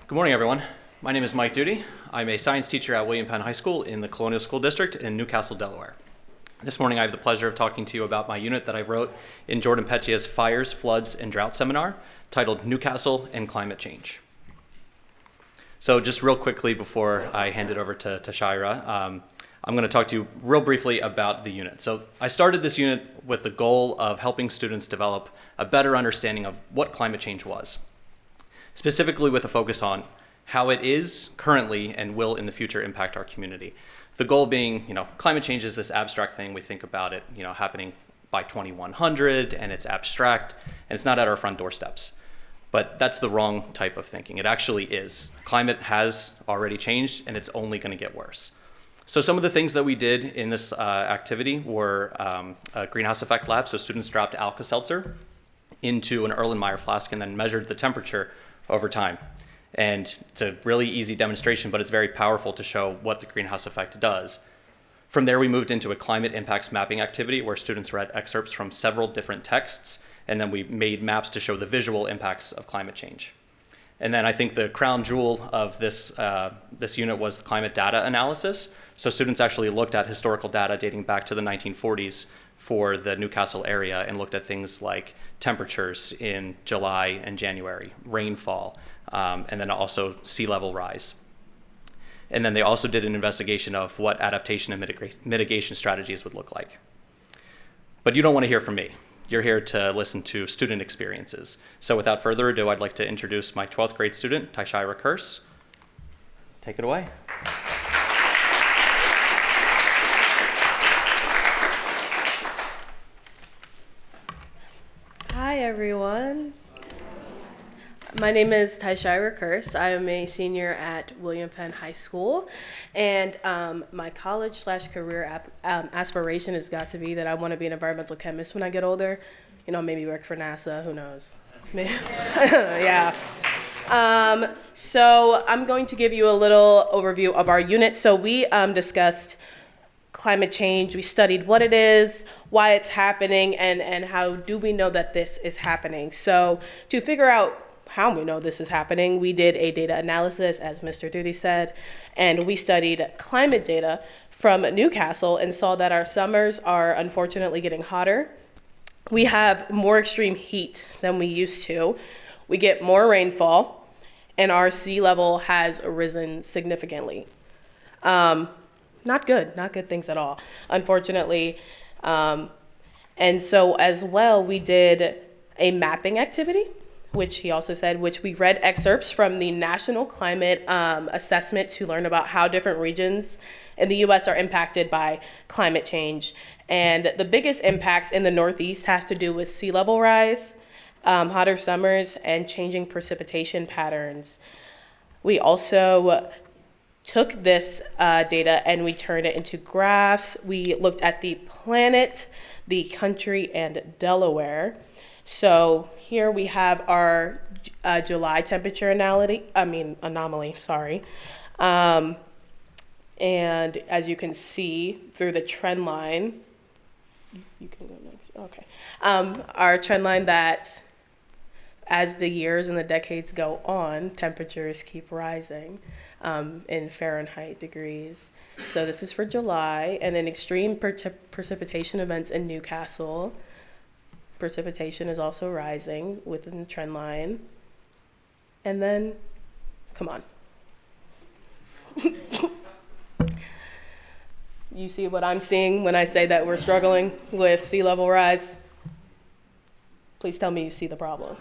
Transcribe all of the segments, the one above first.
Good morning, everyone. My name is Mike Doody. I'm a science teacher at William Penn High School in the Colonial School District in Newcastle, Delaware. This morning I have the pleasure of talking to you about my unit that I wrote in Jordan Petchia's Fires, Floods, and Drought seminar titled Newcastle and Climate Change. So just real quickly before I hand it over to Tyshira, I'm going to talk to you real briefly about the unit. So I started this unit with the goal of helping students develop a better understanding of what climate change was, specifically with a focus on how it is currently and will in the future impact our community. The goal being, climate change is this abstract thing. We think about it, happening by 2100, and it's abstract, and it's not at our front doorsteps. But that's the wrong type of thinking. It actually is. Climate has already changed, and it's only going to get worse. So some of the things that we did in this activity were a greenhouse effect lab. So students dropped Alka-Seltzer into an Erlenmeyer flask and then measured the temperature over time. And it's a really easy demonstration, but it's very powerful to show what the greenhouse effect does. From there, we moved into a climate impacts mapping activity where students read excerpts from several different texts, and then we made maps to show the visual impacts of climate change. And then I think the crown jewel of this unit was the climate data analysis. So students actually looked at historical data dating back to the 1940s for the Newcastle area and looked at things like temperatures in July and January, rainfall, and then also sea level rise. And then they also did an investigation of what adaptation and mitigation strategies would look like. But you don't want to hear from me. You're here to listen to student experiences. So without further ado, I'd like to introduce my 12th grade student, Tyshira Kearse. Take it away. Hi, everyone. My name is Tyshira Kearse. I am a senior at William Penn High School, and my college/career aspiration has got to be that I want to be an environmental chemist when I get older. Maybe work for NASA, who knows? Yeah. So I'm going to give you a little overview of our unit. So we discussed climate change. We studied what it is, why it's happening, and how do we know that this is happening. So to figure out how we know this is happening, we did a data analysis, as Mr. Doody said, and we studied climate data from Newcastle and saw that our summers are unfortunately getting hotter. We have more extreme heat than we used to. We get more rainfall, and our sea level has risen significantly. Not good things at all, unfortunately. And so as well, we did a mapping activity, which he also said, which we read excerpts from the National Climate Assessment to learn about how different regions in the US are impacted by climate change. And the biggest impacts in the Northeast have to do with sea level rise, hotter summers, and changing precipitation patterns. We also took this data and we turned it into graphs. We looked at the planet, the country, and Delaware. So here we have our July temperature anomaly. And as you can see through the trend line, you can go next. Okay. Our trend line that as the years and the decades go on, temperatures keep rising in Fahrenheit degrees. So this is for July, and then extreme precipitation events in Newcastle. Precipitation is also rising within the trend line. And then, come on. You see what I'm seeing when I say that we're struggling with sea level rise? Please tell me you see the problem.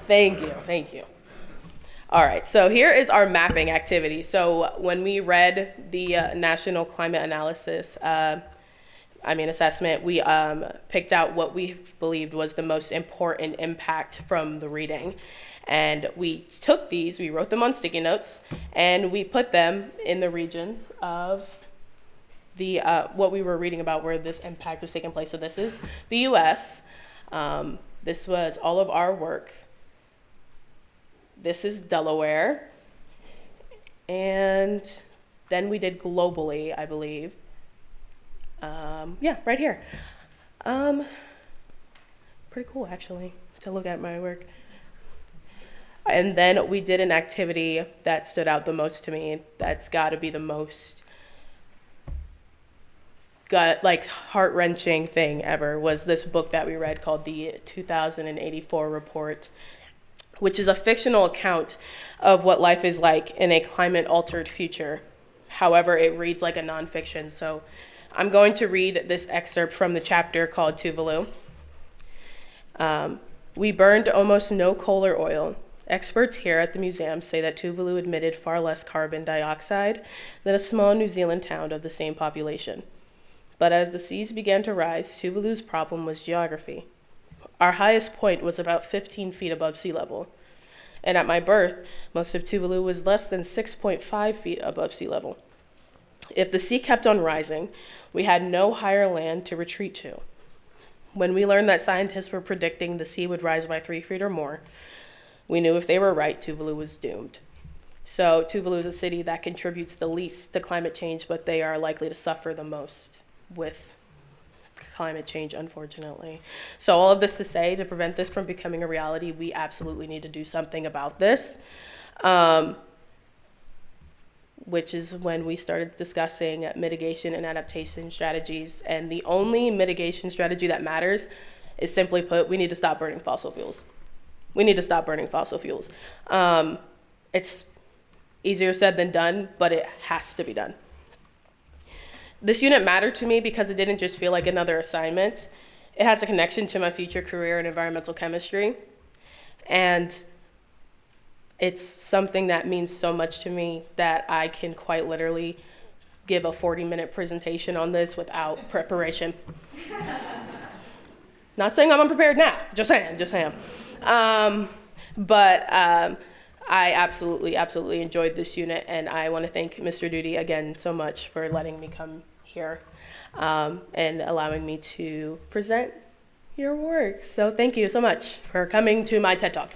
Thank you. All right, so here is our mapping activity. So when we read the National Climate Analysis assessment, we picked out what we believed was the most important impact from the reading. And we took these, we wrote them on sticky notes, and we put them in the regions of the what we were reading about where this impact was taking place. So this is the US. This was all of our work. This is Delaware. And then we did globally, I believe. Right here. Pretty cool, actually, to look at my work. And then we did an activity that stood out the most to me. That's got to be the most heart-wrenching thing ever, was this book that we read called the 2084 Report, which is a fictional account of what life is like in a climate-altered future. However, it reads like a nonfiction. So I'm going to read this excerpt from the chapter called Tuvalu. We burned almost no coal or oil. Experts here at the museum say that Tuvalu emitted far less carbon dioxide than a small New Zealand town of the same population. But as the seas began to rise, Tuvalu's problem was geography. Our highest point was about 15 feet above sea level. And at my birth, most of Tuvalu was less than 6.5 feet above sea level. If the sea kept on rising, we had no higher land to retreat to. When we learned that scientists were predicting the sea would rise by 3 feet or more, we knew if they were right, Tuvalu was doomed. So Tuvalu is a city that contributes the least to climate change, but they are likely to suffer the most with climate change, unfortunately. So all of this to say, to prevent this from becoming a reality, we absolutely need to do something about this, which is when we started discussing mitigation and adaptation strategies. And the only mitigation strategy that matters is, simply put, we need to stop burning fossil fuels. We need to stop burning fossil fuels. It's easier said than done, but it has to be done. This unit mattered to me because it didn't just feel like another assignment. It has a connection to my future career in environmental chemistry. And it's something that means so much to me that I can quite literally give a 40-minute presentation on this without preparation. Not saying I'm unprepared now, just saying. But I absolutely enjoyed this unit, and I want to thank Mr. Doody again so much for letting me come here and allowing me to present your work. So thank you so much for coming to my TED Talk.